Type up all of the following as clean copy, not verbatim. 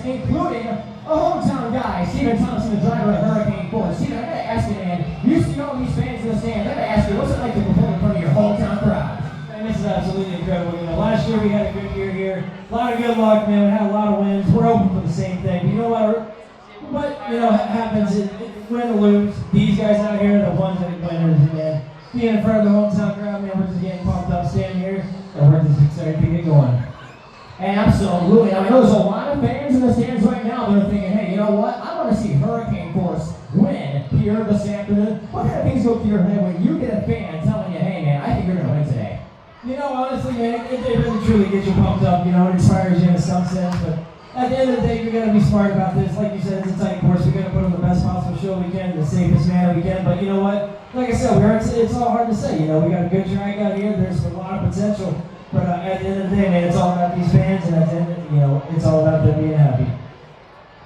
including a hometown guy, Steven Thompson, the driver of Hurricane Force. Steven, I gotta ask you, man, you see all these fans in the stands. I gotta ask you, what's it like to perform in front of your hometown crowd? Man, this is absolutely incredible. You know, last year we had a good year here. A lot of good luck, man. We had a lot of wins. We're hoping for the same thing. But you know what happens is win or lose. These guys out here are the ones that are winners, man. Being in front of the hometown crowd, man, we're just getting pumped up standing here, and we're just excited to get going. Absolutely. I know there's a lot of fans in the stands right now that are thinking, hey, you know what? I want to see Hurricane Force win here this afternoon. What kind of things go through your head when you get a fan telling you, hey, man, I think you're going to win today? You know, honestly, man, it really truly gets you pumped up. You know, it inspires you in some sense, but at the end of the day, we got to be smart about this. Like you said, it's a tight course. We got to put on the best possible show we can, the safest manner we can. But you know what? Like I said, it's all hard to say. You know, we got a good track out here. There's a lot of potential. But at the end of the day, man, it's all about these fans, and at the end, it's all about them being happy.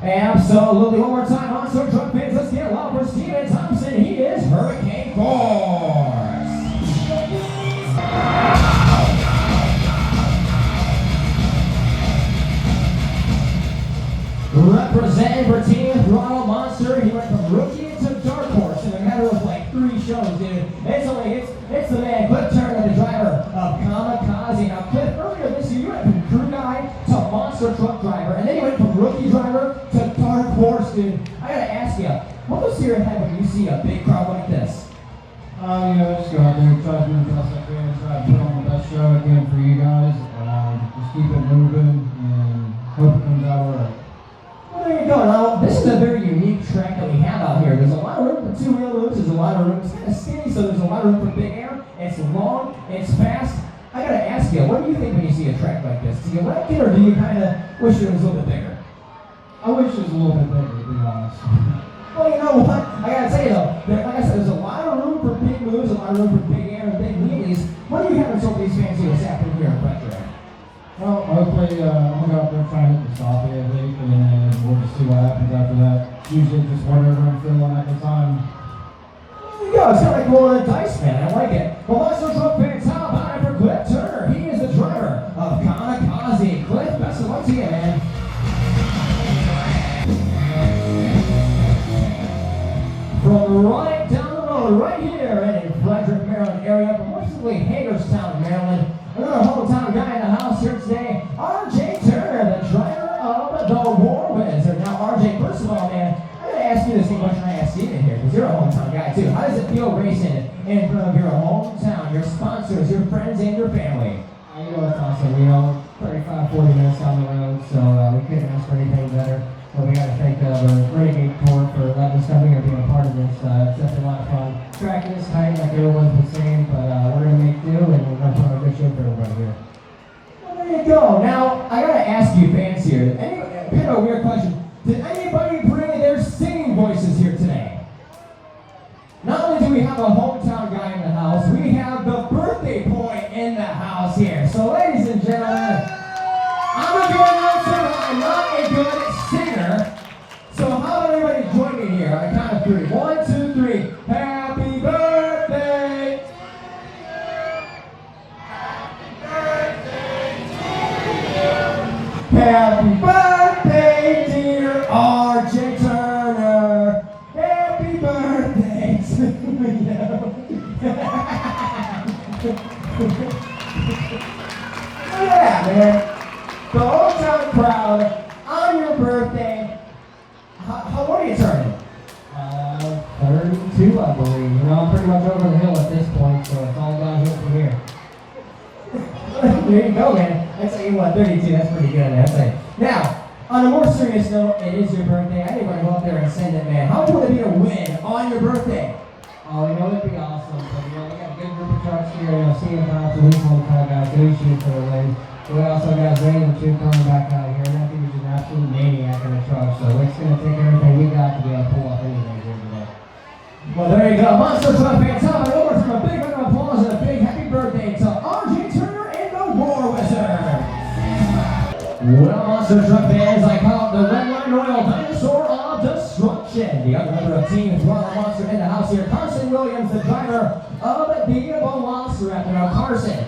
Absolutely. One more time, Monster Truck fans, let's get loud for Steven Thompson. He is Hurricane Force. Representing for Team Throttle Monster, he went from rookie to dark horse in a matter of like 3 shows, dude. It's the man, Cliff Turner, the driver of Kamikaze. Now, Cliff, earlier this year, you went from crew guy to monster truck driver, and then you went from rookie driver to dark horse, dude. I gotta ask you, what goes through your head when you see a big crowd like this? Just go out there, try to do the best I can, try to put on the best show I can for you guys. Just keep it moving and hope it comes out alright. Well, there you go. Now, this is a very unique track that we have out here. There's a lot of room for 2 wheel loops. There's a lot of room. It's kind of skinny, so there's a lot of room for big air. It's long. It's fast. I gotta ask you, what do you think when you see a track like this? Do you like it, or do you kind of wish it was a little bit bigger? I wish it was a little bit bigger, to be honest. Well, you know what? I gotta tell you though, like I said, there's a lot of room for big moves, a lot of room for big air and big wheelies. What do you have in store for these fans this afternoon here in Frederick? Well, hopefully, I'm going to go out there trying to hit the stop I think, and then we'll just see what happens after that. Usually just whatever I'm feeling at the time. There you go, it's kind of like rolling a dice, man. I like it. Well, Monster Truck fans, how about it for Cliff Turner? He is the driver of Kamikaze. Cliff, best of luck to you, man. From right down the road, right here in Frederick, Maryland area, from more specifically Hagerstown, Maryland, another hometown guy in the house here today, RJ Turner, the driver of the War Wizard. Now, RJ, first of all, man, I gotta ask you the same question I asked Steven here, because you're a hometown guy too. How does it feel racing in front of your hometown, your sponsors, your friends, and your family? It's awesome. 35, 40 minutes down the road, so we couldn't ask for anything better. So we got to thank the Renegade Corps for letting us come here and being a part of this. It's definitely a lot of fun. Track is tight, like everyone was saying, but we're going to make do, and we're going to put on a good show for everybody here. Well, there you go. Now, I got to ask you fans here, kind of a weird question. Did anybody bring their singing voices here today? Not only do we have a hometown guy in the house, we have the birthday boy in the house here. So, ladies and gentlemen, I'm a good announcer, but I'm not a good singer. So how about everybody join me here on the count of 3. 1, 2, 3. Happy birthday! Happy birthday to you! Happy birthday, dear RJ Turner! Happy birthday to you! Yeah, man. The hometown crowd on your birthday. How old are you turning? 32, I believe. I'm pretty much over the hill at this point, so it's all downhill from here. There you go, man. That's like, what, 32? That's pretty good, man. That's like, now, on a more serious note, it is your birthday. I need to go out there and send it, man. How would it be to win on your birthday? Oh, it'd be awesome. But, we got a good group of trucks here. Seeing Thompson, he's one of the guys who shoot for the win. We also got Zane too coming back out here, and I think he's an absolute maniac in the truck, so it's going to take everything we got to be able to pull off anything here today. Well, there you go. Monster Truck fans, how about over from a big round of applause and a big happy birthday to RJ Turner and the War Wizard. Well, Monster Truck fans, I call it the Red Line Royal Dinosaur of Destruction. The other member of Team Throttle Monster in the house here, Carson Williams, the driver of the Velociraptor. Now, Carson,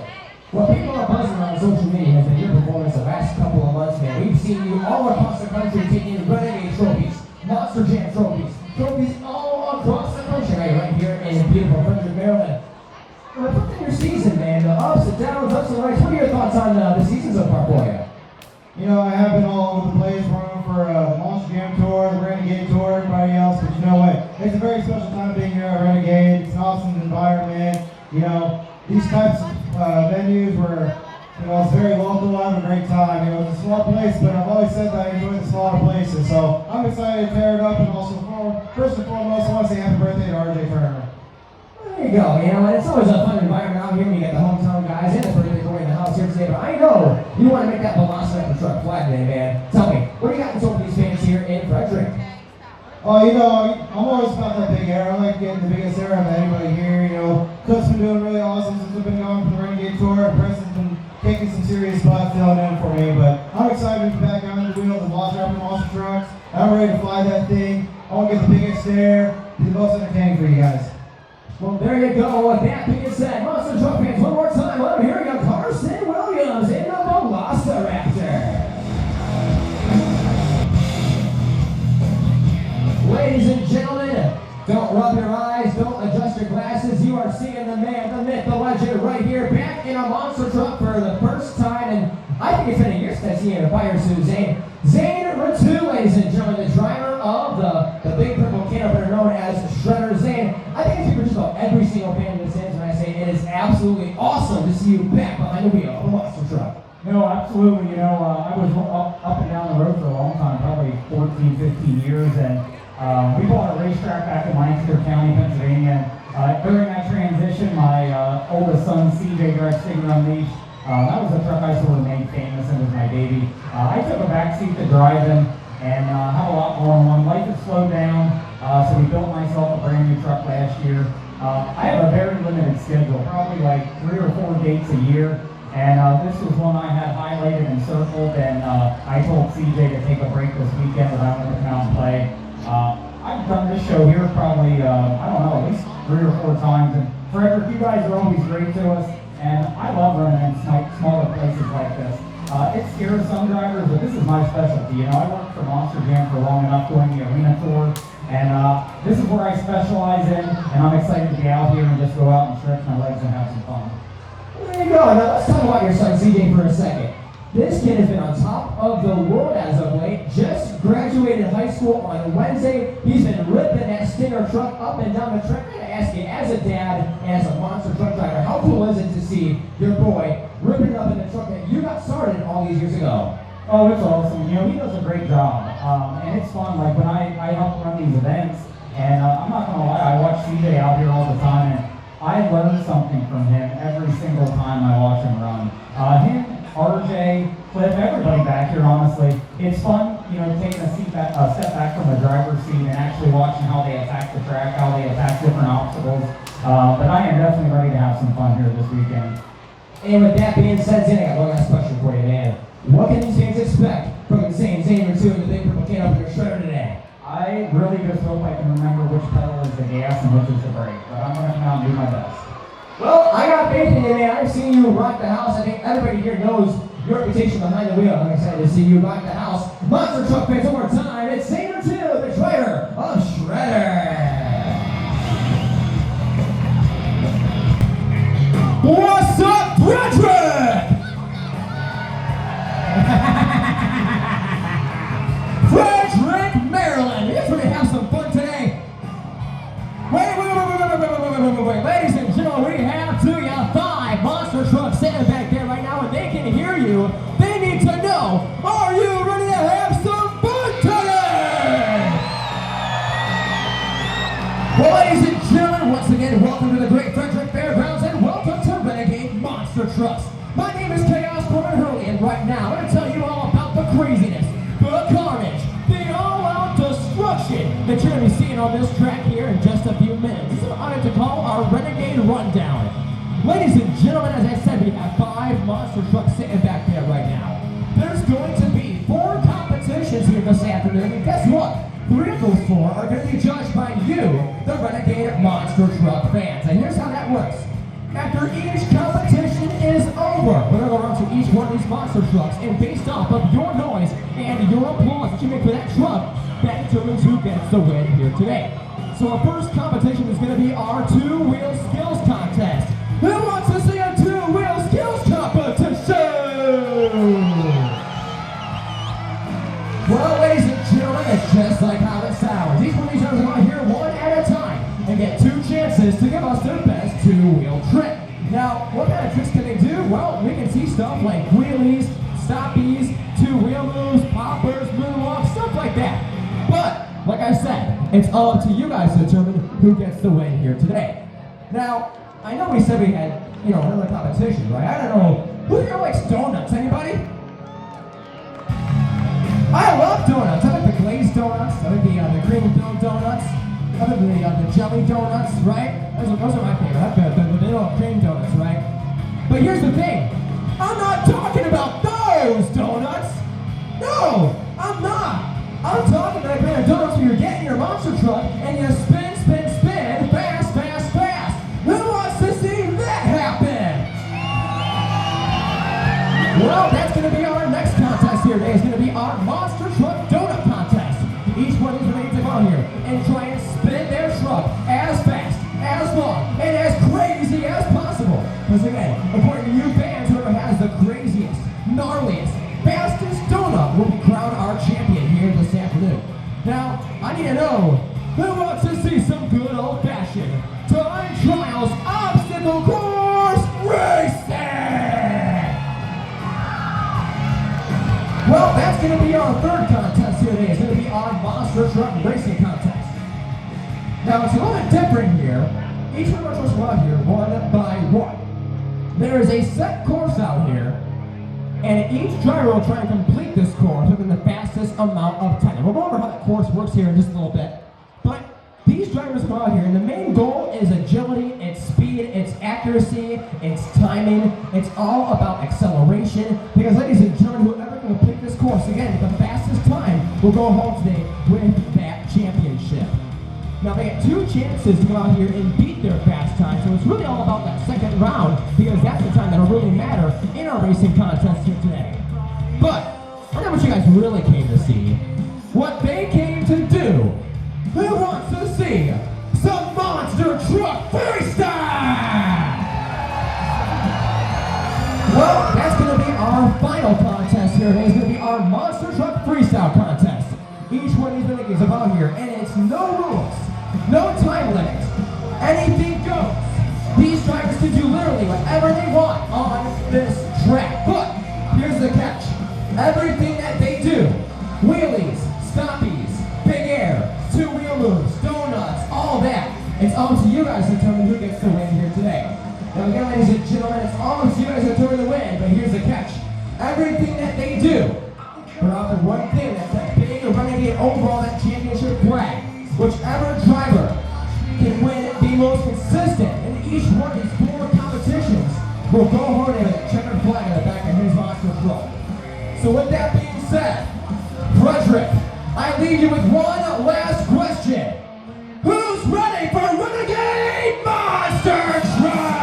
what people are buzzing on social media has been your performance of last last couple of months, man, we've seen you all across the country taking Renegade trophies, Monster Jam trophies all across the country, right here in beautiful Frederick, Maryland. Reflect on your season, man, the ups and downs, ups and rights. What are your thoughts on the season so far for you? You know, I have been all over the place, running for the Monster Jam Tour, the Renegade Tour, everybody else, but you know what? It's a very special time being here at Renegade. It's an awesome environment. You know, these types of venues where, you know, it's very local, I have a great time. You know, it's a small place, but I've always said that I enjoy the smaller places. So I'm excited to tear it up, and also, first and foremost, I want to say happy birthday to RJ Turner. There you go, you know, and it's always a fun environment out here when you get the hometown guys and the birthday boy in the house here today, but I know you want to make that Velociraptor truck fly today, man. Tell me, what do you got in store for these fans here in Frederick? Oh, you know, I'm always about that big air. I like getting the biggest air of anybody here, you know. Cook's been doing really awesome since we've been going for the Renegade Tour, and Preston's been kicking some serious butt filling in for me, but I'm excited to be back on the wheel of the Velociraptor monster trucks. I'm ready to fly that thing. I want to get the biggest air, be the most entertaining for you guys. Well, there you go. With that being said, Monster Truck fans, one more time, let me hear you, Carson Williams in the Velociraptor. Ladies and gentlemen, don't rub your eyes, don't adjust your glasses. You are seeing the man, the myth, the legend right here, back in a monster truck for the first time, and I think it's been a year since he had a fire suit, Zane. Zane Ratu, ladies and gentlemen, the driver of the big purple canopy known as Shredder. Zane, I think I speak for just about every single fan in this ends when I say it is absolutely awesome to see you back behind the wheel of a monster truck. No, absolutely. You know, I was up and down the road for a long time, probably 14, 15 years, and we bought a racetrack back in Lancaster County, Pennsylvania. During that transition, my oldest son, CJ, drives Stinger Unleashed. That was a truck I sort of made famous and was my baby. I took a back seat to driving and have a lot going on. Life has slowed down, so we built myself a brand new truck last year. I have a very limited schedule, probably like 3 or 4 dates a year. And this was one I had highlighted and circled, and I told CJ to take a break this weekend that I wanted to come out and play. I've done this show here probably, I don't know, at least 3 or 4 times. And Frederick, you guys are always great to us. And I love running in smaller places like this. It scares some drivers, but this is my specialty. You know, I worked for Monster Jam for long enough doing the arena tour, and this is where I specialize in, and I'm excited to be out here and just go out and stretch my legs and have some fun. There you go. Now let's talk about your son CJ for a second. This kid has been on top of the world as of late. Just graduated high school on Wednesday. He's been ripping that Stinger truck up and down the track. I'm going to ask you, as a dad and as a monster truck driver, how cool is it to see your boy ripping up in the truck that you got started all these years ago? Oh, it's awesome. You know, he does a great job. And it's fun. Like when I help run these events, and I'm not going to lie, I watch CJ out here all the time, and I learn something from him every single time I watch him run. Him, RJ, Cliff, everybody back here, honestly. It's fun, you know, taking a step back from the driver's seat and actually watching how they attack the track, how they attack different obstacles. But I am definitely ready to have some fun here this weekend. And with that being said, Zane, I got one last question for you, man. What can these fans expect from Zane Ratu and the big purple can up in your shredder today? I really just hope I can remember which pedal is the gas and which is the brake, but I'm going to come out and do my best. Well, I got faith in you, man. I've seen you rock the house. I think everybody here knows your reputation behind the wheel. I'm excited to see you rock the house. Monster Truck fans, one more time. It's Zane Ratu, the driver of Shredder. What's up, Frederick? Frederick, Maryland. Yes, we're going to have some fun today. Wait. Ladies and gentlemen, we have 5 monster trucks sitting back there right now, and they can hear you. They need to know, are you ready to have some fun today? Well, ladies and gentlemen, once again, welcome to the Great Frederick Fairgrounds, and welcome to Renegade Monster Trucks. My name is Chaos Corman Hurley, and right now, I'm going to tell you all about the craziness, the carnage, the all-out destruction that you're going to be seeing on this track here in just a few minutes. This is what I like to call our Renegade Rundown. Ladies and gentlemen, as I said, we have 5 monster trucks sitting back there right now. There's going to be 4 competitions here this afternoon, and guess what? 3 of those 4 are going to be judged by you, the Renegade Monster Truck fans. And here's how that works. After each competition is over, we're going to go around to each one of these monster trucks, and based off of your noise and your applause that you make for that truck, that determines who gets the win here today. So our first competition is going to be our two-wheel skills contest. Who wants to see a two-wheel skills competition? Well, ladies and gentlemen, it's just like how it sounds. Each one of these drivers are going to hear one at a time and get 2 chances to give us their best two-wheel trick. Now, what kind of tricks can they do? Well, we can see stuff like wheelies, stoppies, two-wheel moves, poppers, moonwalks, stuff like that. But, like I said, it's all up to you guys to determine who gets the win here today. Now, I know we said we had, another competition, right? I don't know, who here likes donuts? Anybody? I love donuts. I like the glazed donuts. I like the cream-filled donuts. I like the jelly donuts, right? Those are my favorite. I like the vanilla cream donuts, right? But here's the thing. I'm not talking about those donuts. No, I'm not. I'm talking about the kind of donuts where you're getting your monster truck and you spin, spin, spin, fast, fast, fast. Who wants to see that happen? Well, that's going to be our next contest here today. It's going to be our monster truck donut contest. Each one is going to come on here and try and spin their truck as fast, as long, and as crazy as possible. Because again, according to you fans, whoever has the craziest, gnarliest, fastest donut will be crowned our champion here this afternoon. Now, I need to know who wants to see some good old-fashioned time trials obstacle course racing. Well, that's going to be our third contest here today. It's going to be our monster truck racing contest. Now, it's a little bit different here. Each one of our trucks will out here one by one. There is a set course out here, and each driver will try and complete this course within the fastest amount of time. And we'll go over how that course works here in just a little bit. But these drivers go out here, and the main goal is agility, it's speed, it's accuracy, it's timing. It's all about acceleration. Because, ladies and gentlemen, whoever can complete this course, again, the fastest time will go home today with that championship. Now, they get 2 chances to go out here and beat their fast time, so it's really all about that second round, because that's the time that'll really matter in our racing contest here today. But, I know what you guys really came to see. What they came to do. Who wants to see some monster truck freestyle? Well, that's going to be our final contest here today. It's going to be our monster truck freestyle contest. Each one of these renegades is about here, and it's no rules. No time limit. Anything goes. These drivers can do literally whatever they want on this track. But here's the catch. Everything that they do, wheelies, stoppies, big air, two-wheel moves, donuts, all that, it's all to you guys to determine who gets the win here today. Now again, ladies and gentlemen, it's all to you guys to determine the win, but here's the catch. Everything that they do, but offer one thing, that's that big Renegade overall, that championship flag. Whichever driver can win the most consistent in each one of these 4 competitions will go home with a checkered flag on the back of his monster truck. So with that being said, Frederick, I leave you with one last question. Who's ready for Renegade Monster Truck?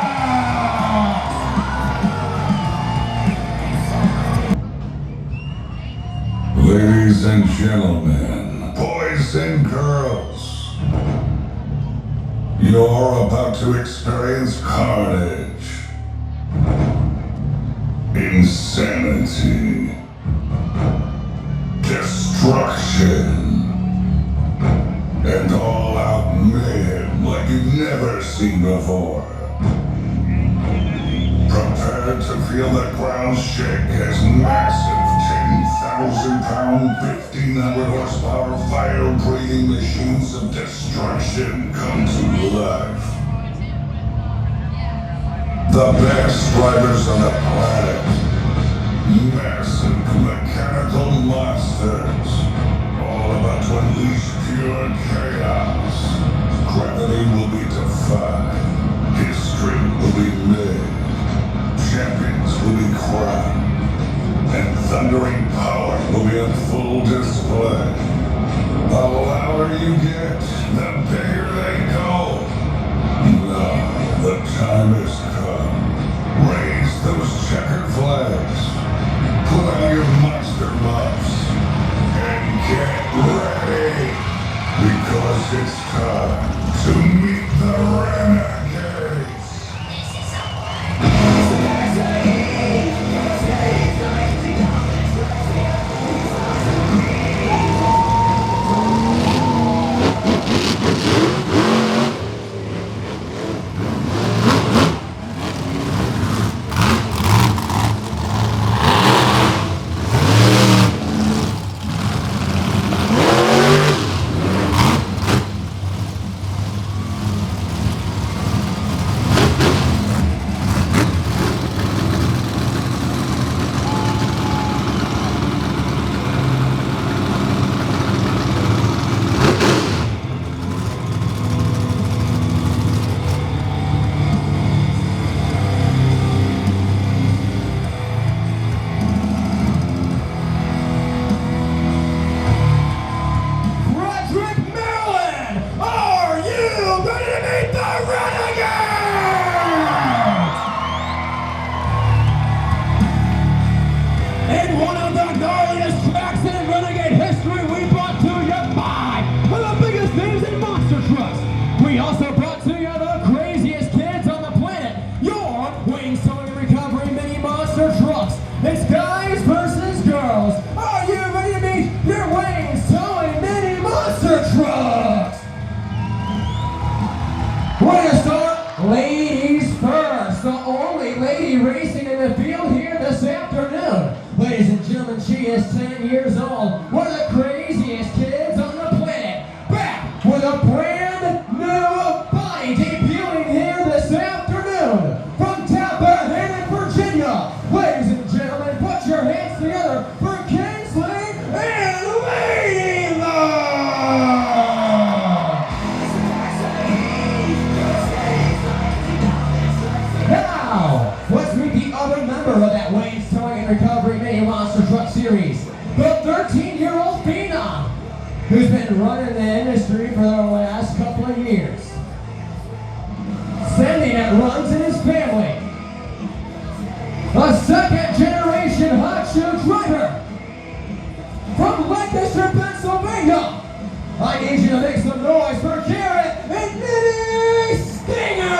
Ladies and gentlemen, boys and girls, you're about to experience carnage, insanity, destruction, and all-out mayhem like you've never seen before. Prepare to feel the ground shake as massive 10,000-pound, 1,500 horsepower fire-breathing machines of destruction come to life. The best drivers on the planet, massive mechanical monsters, all about to unleash pure chaos. Gravity will be defied, history will be made, champions will be crowned, and thundering power will be on full display. The louder you get, the bigger they go. Now, the time has come. those checkered flags, put on your monster muffs, and get ready, because it's time to meet the Renegades. Frederick, Maryland, are you ready to meet the Renegade? In one of the gnarliest tracks in Renegade history, we brought to you five of the biggest names in monster trucks. We also brought to you the craziest kids on the planet, your Wings Towing Recovery Mini Monster Trucks. It's guys versus girls. Are you ready to meet your Wings Towing Mini Monster Trucks? We're going to start ladies first. The only lady racing in the field here this afternoon. Ladies and gentlemen, she is 10 years old. One of the craziest kids on the planet. Back with a brand new body debuting here this afternoon. From Tappahannock, Virginia. Ladies and gentlemen, put your hands together for Kingsley and Lady Love. Now, let's meet the other member of that Wayne's Towing and Recovery Mini Monster Truck Series. The 13-year-old phenom, who's been running the industry for the last couple of years. Sending that runs in his family. A second-generation hot shoe driver from Lancaster, Pennsylvania. I need you to make some noise for Garrett and Minnie Stinger.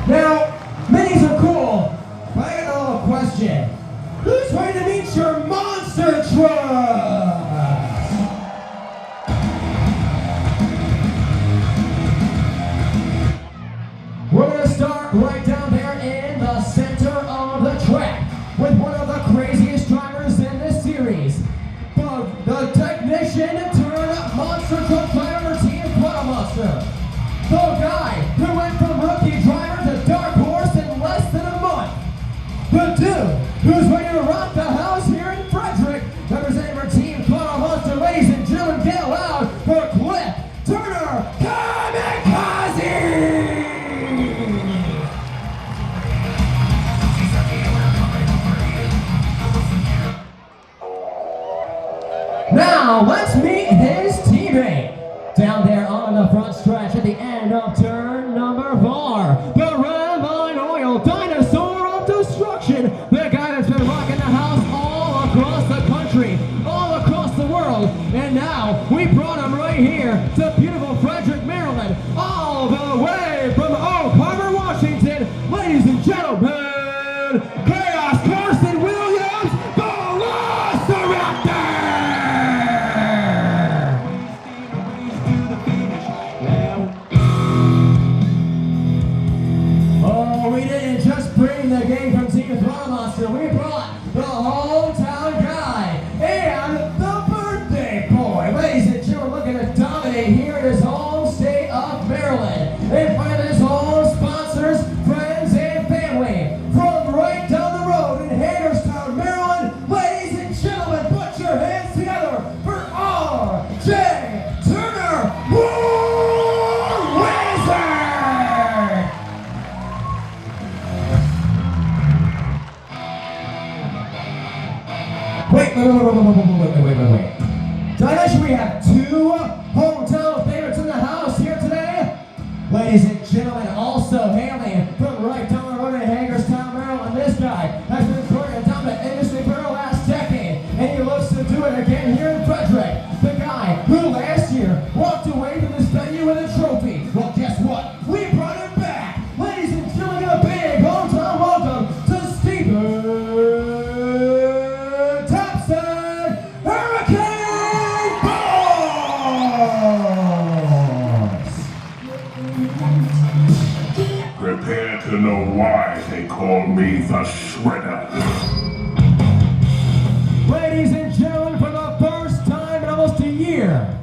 Now, minis are cool, but I got a little question. Who's ready to meet your monster truck? We're going to start right down there in the center of the track with one of the craziest drivers in this series. The technician turned monster truck driver team Monster. The guy who went from rookie driver to dark horse in less than a month. The dude who's ready to rock the house here in Frederick, representing our team Monster. Ladies and gentlemen, get loud for Cliff Turner Kamikaze! Now, let's meet his teammate. Down there on the front stretch at the end of turn number 4. The Revine Oil Dinosaur of Destruction. The guy that's been rocking the house all across the country, all across the world. And now, we brought him right here to beautiful Frederick, Maryland, all the way from Oak Harbor, Washington. Ladies and gentlemen, Chaos Carson Williams, the Velociraptor! We didn't just bring the gang from Team Monster, we brought the hometown guy and the birthday boy. Ladies and gentlemen, looking to dominate here in his home state of Maryland. In front of his home sponsors, friends, and family. From right down the road in Hagerstown, Maryland, ladies and gentlemen, put your hands together for R.J. Turner, War Wizard! Wait. Did I mention we have 2 hometown favorites in the house here today? Ladies and gentlemen, why they call me the Shredder. Ladies and gentlemen, for the first time in almost a year,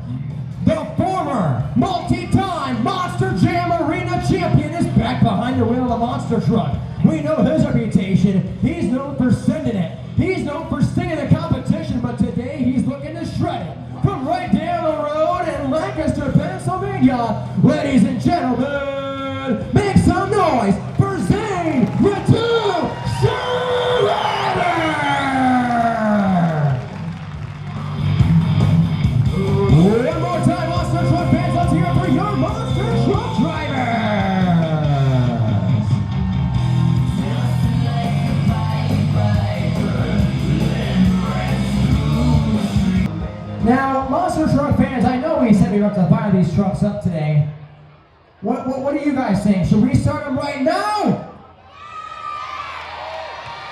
the former multi-time Monster Jam Arena champion is back behind the wheel of the monster truck. We know his reputation. He's known for sending it. He's known for stinging the competition, but today he's looking to shred it. From right down the road in Lancaster, Pennsylvania, ladies and gentlemen, make some noise for Zane Ratu Shredder! One more time, Monster Truck fans, let's hear it for your Monster Truck drivers! Now, Monster Truck fans, I know we said we were about to fire these trucks up today. What do you guys think? Should we start them right now?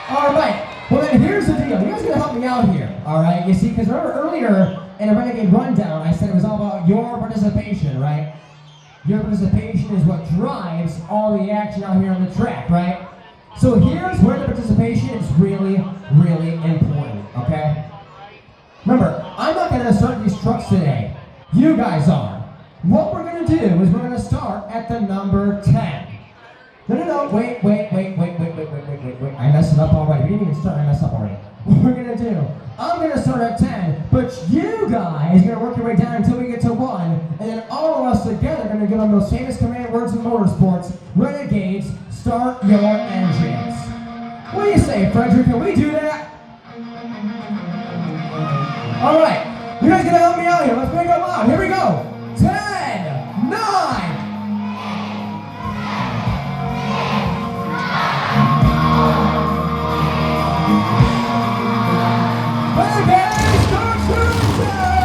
All right. Well, then here's the deal. You guys are going to help me out here, all right? You see, because remember earlier in a Renegade Rundown, I said it was all about your participation, right? Your participation is what drives all the action out here on the track, right? So here's where the participation is really, really important, okay? Remember, I'm not going to start these trucks today. You guys are. What we're going to do is we're going to start at the number 10. No, wait. I messed it up already. We didn't even start, I messed up already. What we're going to do, I'm going to start at 10, but you guys are going to work your way down until we get to 1, and then all of us together are going to give them those famous command words in motorsports. Renegades, start your engines. What do you say, Frederick? Can we do that? All right, you guys gonna help me out here. Let's make them loud. Here we go. 10, 9. Renegade, start your engines!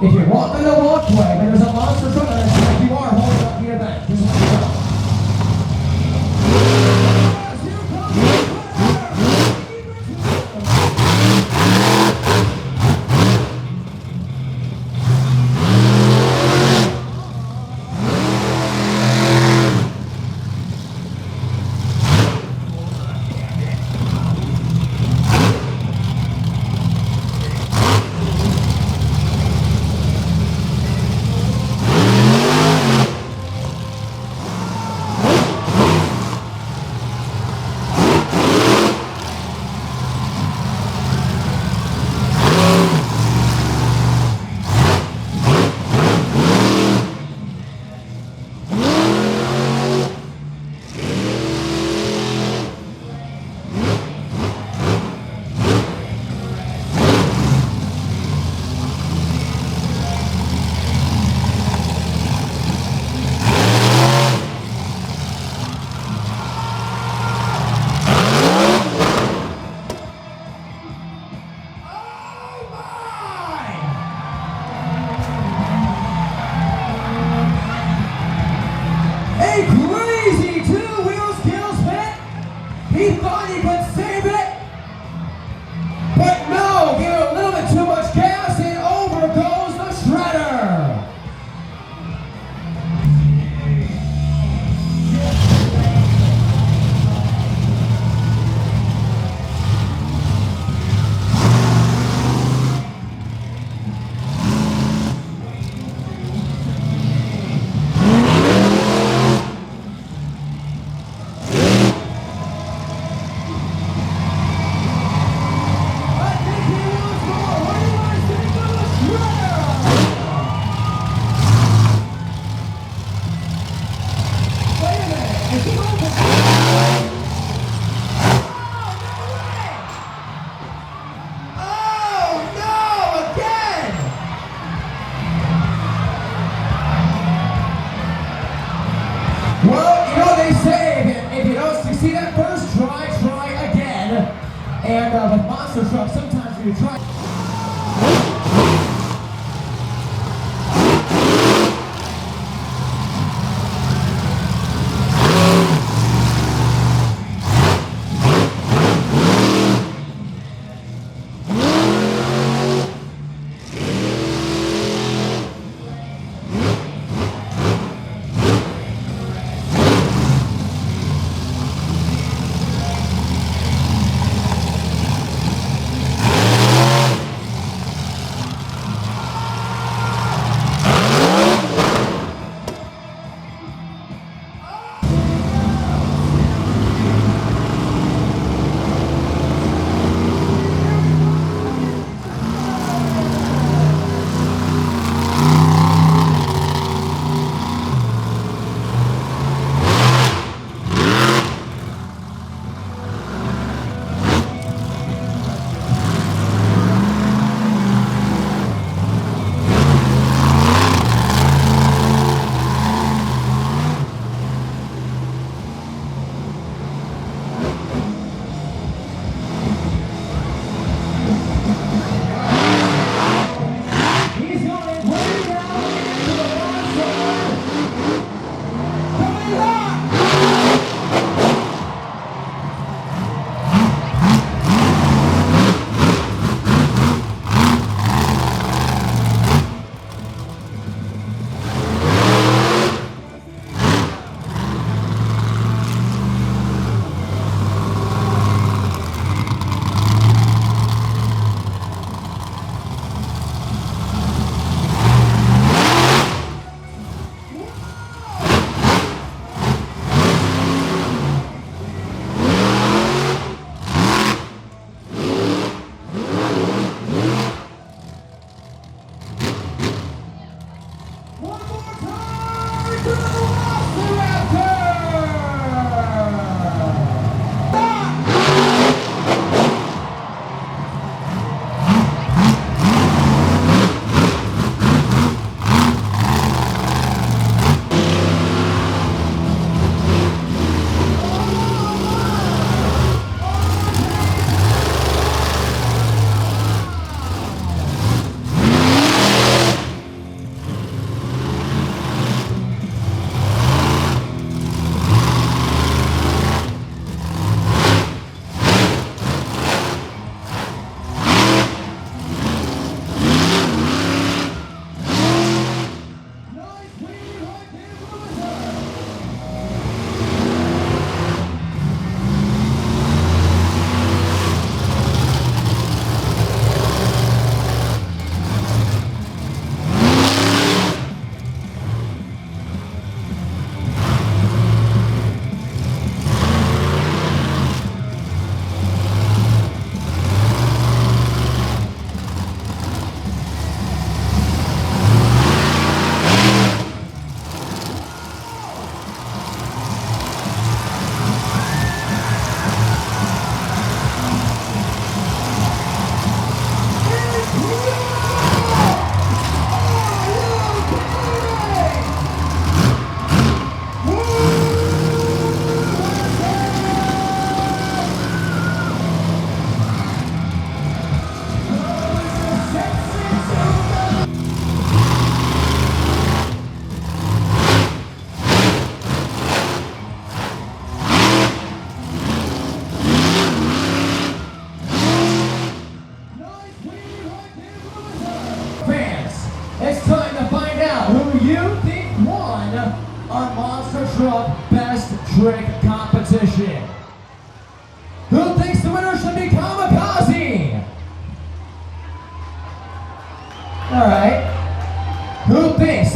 If you walk on the walkway, but there's a monster truck on it, like you are holding up the event. Just let you know. He thought he could save it, but no, gave it a little bit too much gas and over goes the shredder. Well, you know they say if you don't succeed at first try again. And with monster trucks, sometimes when you try.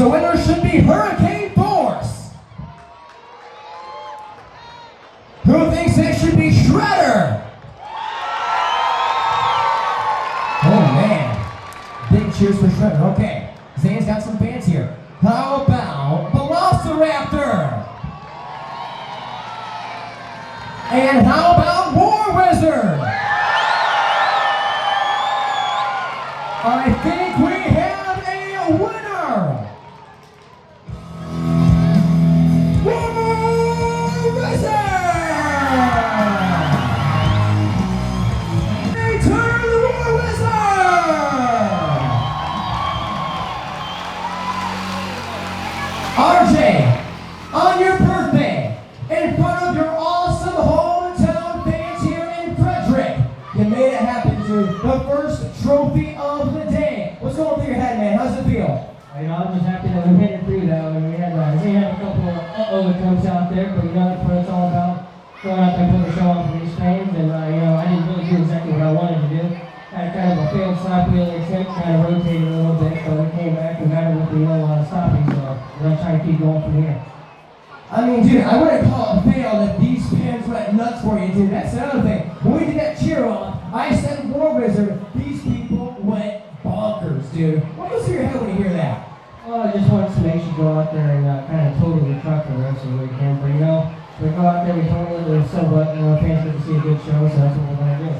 the winner should be Hurricane Force. Who thinks it should be Shredder? Oh man, big cheers for Shredder. Okay, Zane's got some fans here. How about Velociraptor? And how about War Wizard? I think we have a winner! War Wizard! Return the War Wizard! RJ, on your birthday, in front of your awesome hometown fans here in Frederick, you made it happen, dude. The first trophy of the day. What's going through your head, man? How's it feel? You know, I'm just happy that we made it through that one. We had a couple of hiccups out there, but you know, that's what it's all about. Going out there, putting a show on for these fans, and you know, I didn't really do exactly what I wanted to do. Had kind of a failed slap wheel attempt, kind of rotated a little bit, but we came back and got it with the stopping, so we're gonna try to keep going from here. I mean, dude, I wouldn't call it a fail if these fans went nuts for you, dude. That's the other thing. When we did that cheer off, I said War Wizard, these people went bonkers, dude. What goes through your head when you hear that? Well, I just wanted to make sure go out there and kind of totally truck the rest of the weekend. But you know, we go out there, we totally do so what, you know, fans get to see a good show, so that's what we're going to do.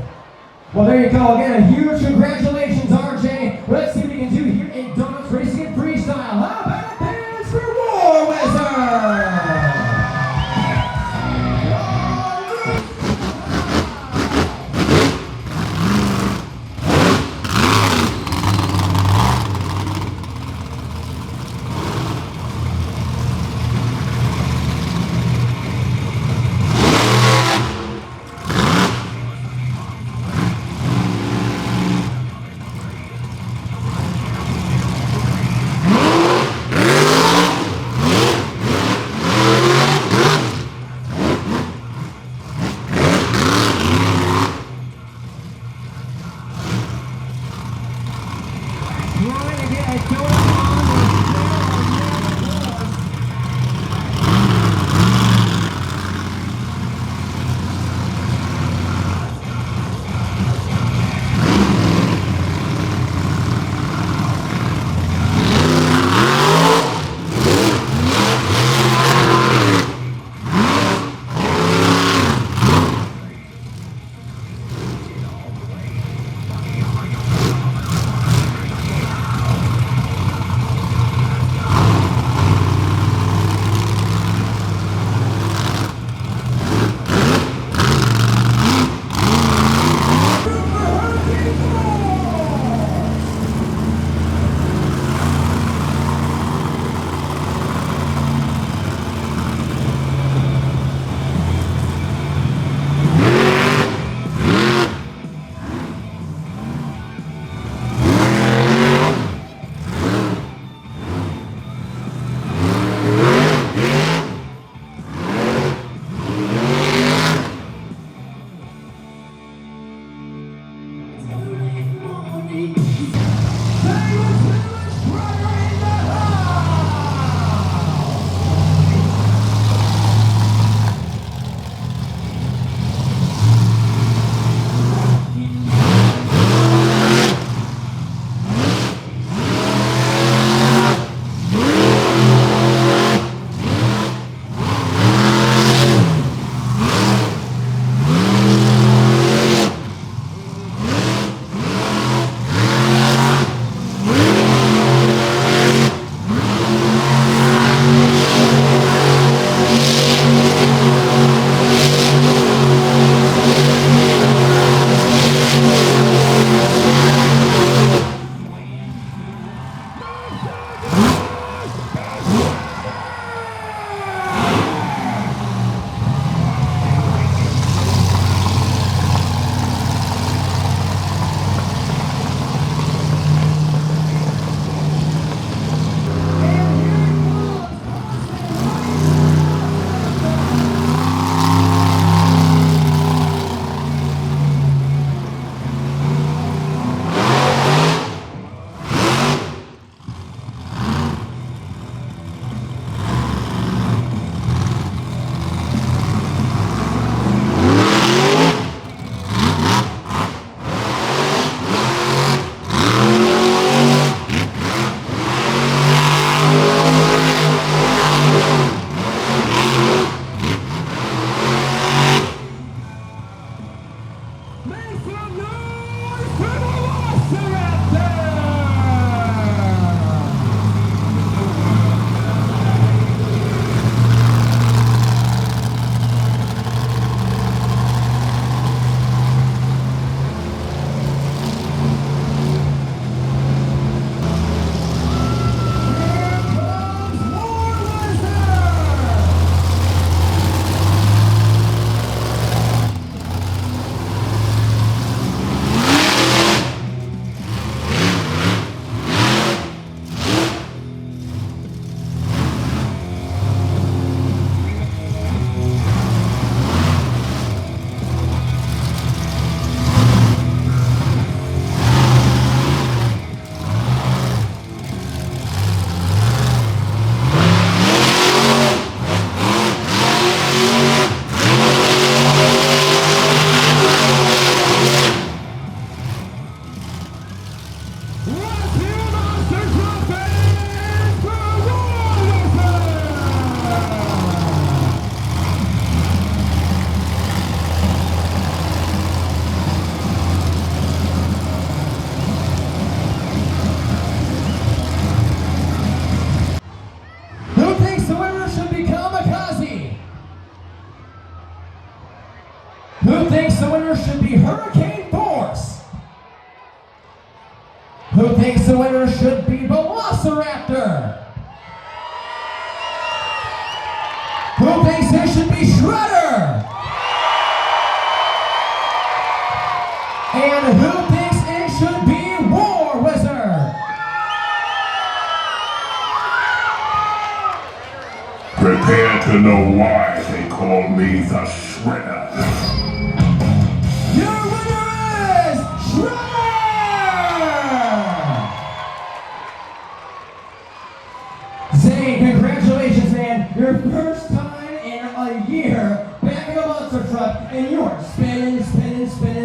Well, there you go. Again, a huge congratulations, RJ. Let's see what we can do here in Donuts Racing and Freestyle. How about a dance for War Wizard? Who thinks the winner should be Hurricane Force? Who thinks the winner should be Velociraptor? Who thinks it should be Shredder? And who thinks it should be War Wizard? Prepare to know why they call me the Shredder. Your winner is Shredder! Zane, congratulations, man. Your first time in a year back in a monster truck, and you are spinning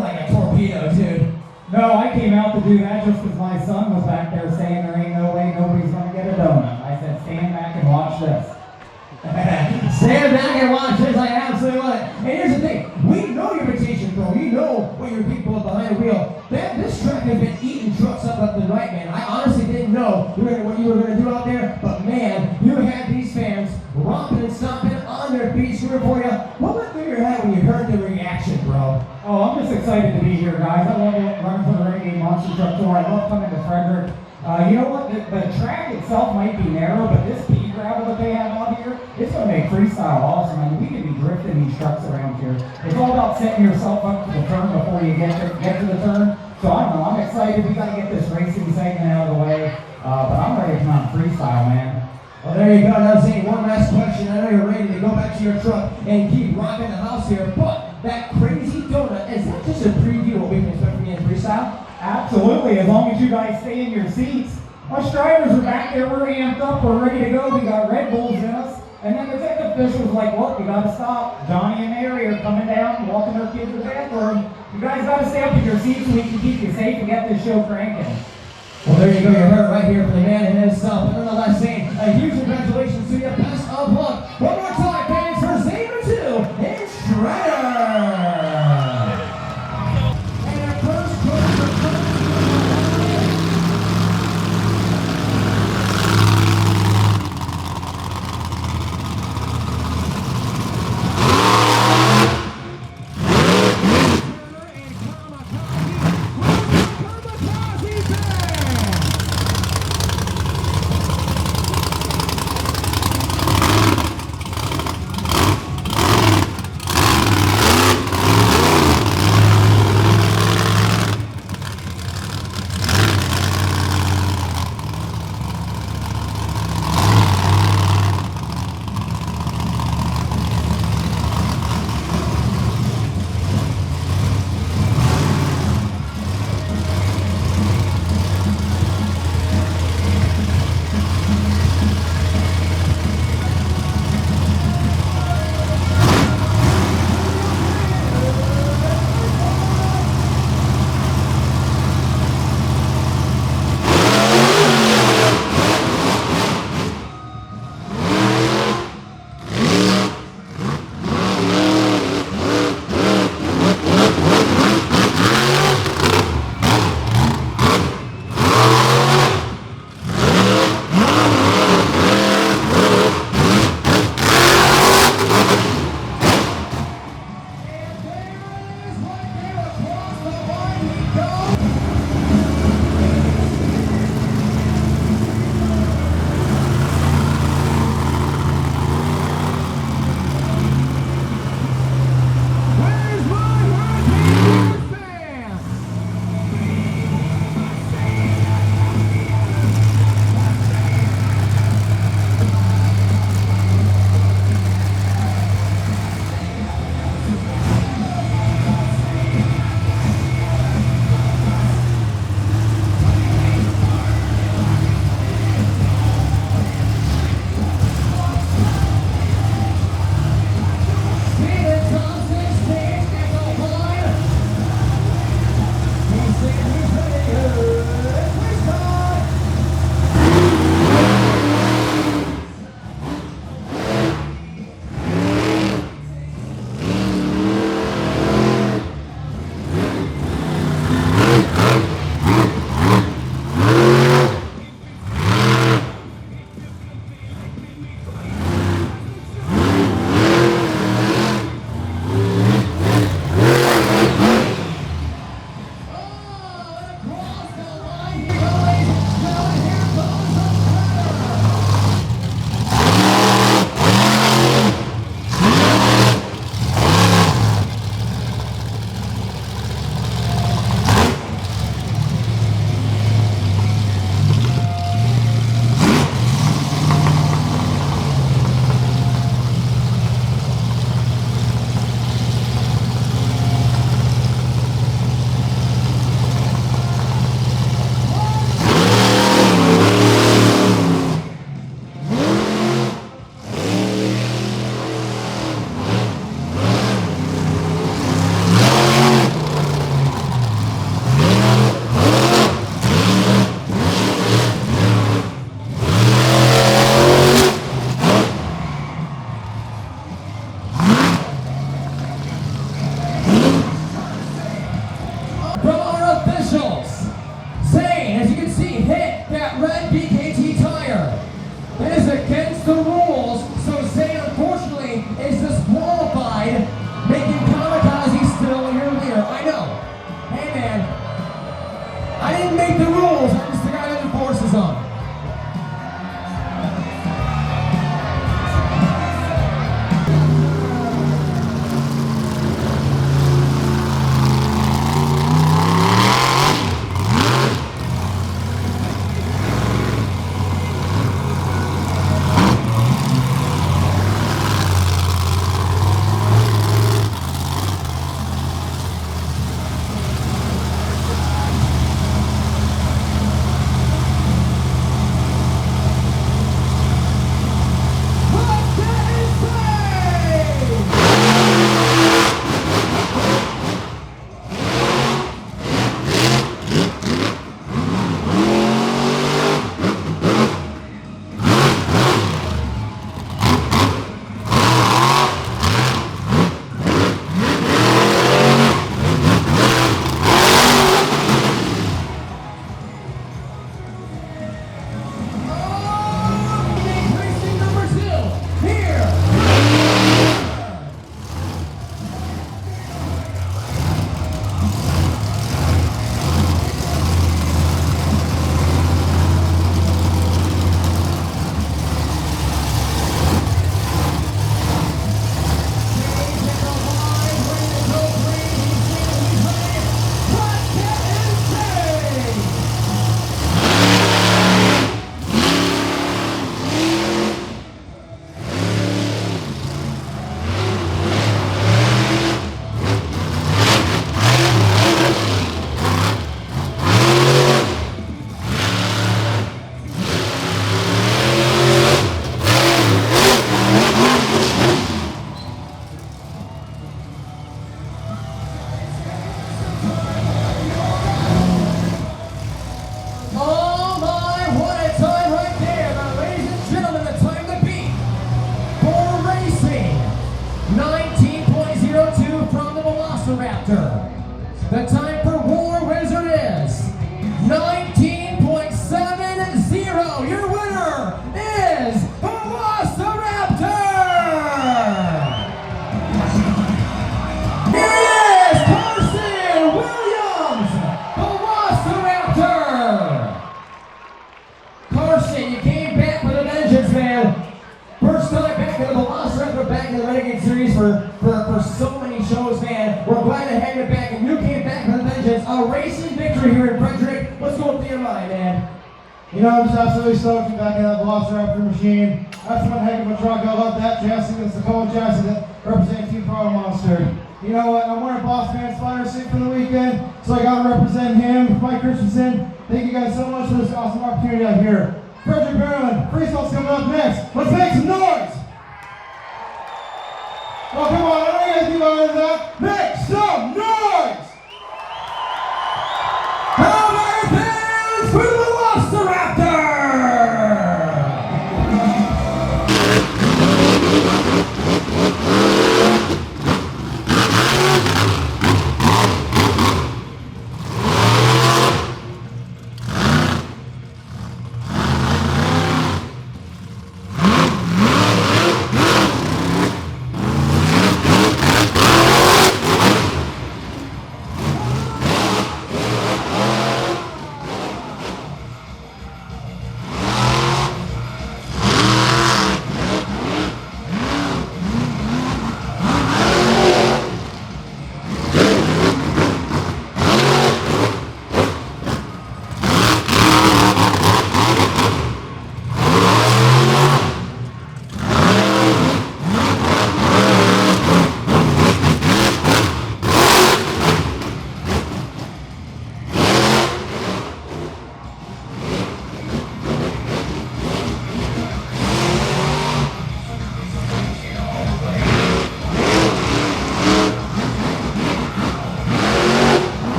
like a torpedo, dude. No, I came out to do that just because my son was back there saying there ain't no way nobody's going to get a donut. I said, stand back and watch this. Stand back and watch this, I absolutely love it. And here's the thing, we know your vacation, bro. We know what you're capable of behind the wheel. This truck has been eating trucks up left and right, man. I honestly didn't know what you were going to do out there, but man, you had these fans romping and stomping on their feet, screwing for you. What went through your head when you heard the reaction, bro? Oh, I'm just excited to be here, guys. I love running for the Renegade Monster Truck Tour. I love coming to Frederick. You know what? The track itself might be narrow, but this pea gravel that they have out here, it's going to make freestyle awesome. I mean, we can be drifting these trucks around here. It's all about setting yourself up to the turn before you get to the turn. So I don't know. I'm excited. We got to get this racing segment out of the way. But I'm ready to come out freestyle, man. Well, there you go. Now, Zane, one last question. I know you're ready to go back to your truck and keep rocking the house here, but that crazy donut, is that just a preview of what we can expect from you in freestyle? Absolutely, as long as you guys stay in your seats. Us drivers are back there, we're amped up, we're ready to go, we got Red Bulls in us. And then the tech official's like, look, you gotta stop. Johnny and Mary are coming down, walking their kids to the bathroom. You guys gotta stay up in your seats so we can keep you safe and get this show cranking. Well, there you go. You heard it right here from the man himself. But nonetheless, Zane, a huge congratulations to you. Best of luck. One more time, fans, for Zane 2 and Shredder. And our first I didn't make the rules, I'm just the guy that enforces them. The time for War Wizard is 19.70. Your winner is Velociraptor! Here he is, Carson Williams, Velociraptor! Carson, you came back with a vengeance, man. First time back in the Velociraptor, back in the Renegade series for so many shows, man. We're glad to have you back, and you came back with a vengeance. A racing victory here in Frederick. What's going through your mind, man? You know, I'm just absolutely stoked to be back in that Velociraptor machine. That's one heck of a truck. I love that chassis. That's the Cole chassis that represents Team Pro Monster. You know what? I'm wearing Boss Man Spider suit for the weekend, so I got to represent him, Mike Christensen. Thank you guys so much for this awesome opportunity out here. Frederick, Maryland. Freestyle's coming up next. Let's make some noise! Oh, come on, I know you guys do better than that. Make some noise! How about fans for the Velociraptor?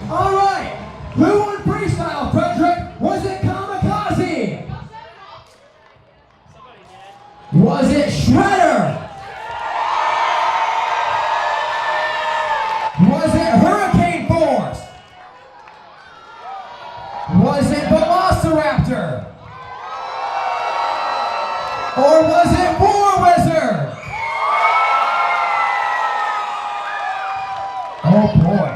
All right, who won freestyle, Frederick? Was it Kamikaze? Was it Shredder? Was it Hurricane Force? Was it Velociraptor? Or was it War Wizard? Oh boy.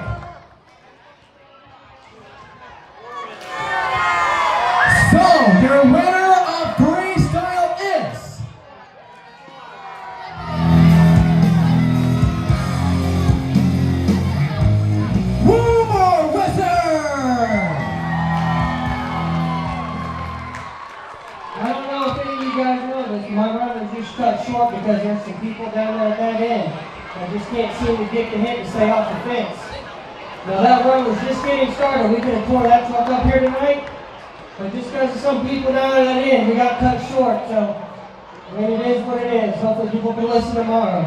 So, your winner of freestyle is War Wizard! I don't know if any of you guys know this, my run was just cut short because there's some people down there at that end that just can't seem to get the hit to stay off the fence. Now that run was just getting started. We could have tore that truck up here tonight, but just because of some people down at that end, we got cut short. So, I mean, it is what it is. Hopefully people can listen tomorrow.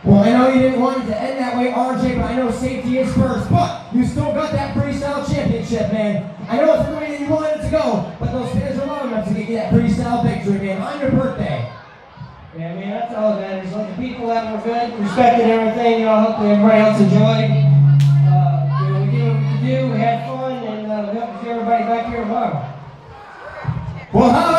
Well, I know you didn't want it to end that way, RJ, but I know safety is first. But you still got that freestyle championship, man. I know it's the way that you wanted it to go, but those fans are long enough to get you that freestyle victory, man, on your birthday. Yeah, I mean, that's all that matters. Like, the people that were good, respected everything, you know, hopefully everybody else enjoyed. You know, we did what we could do, we had fun, and we hope to see everybody back here tomorrow. Well, how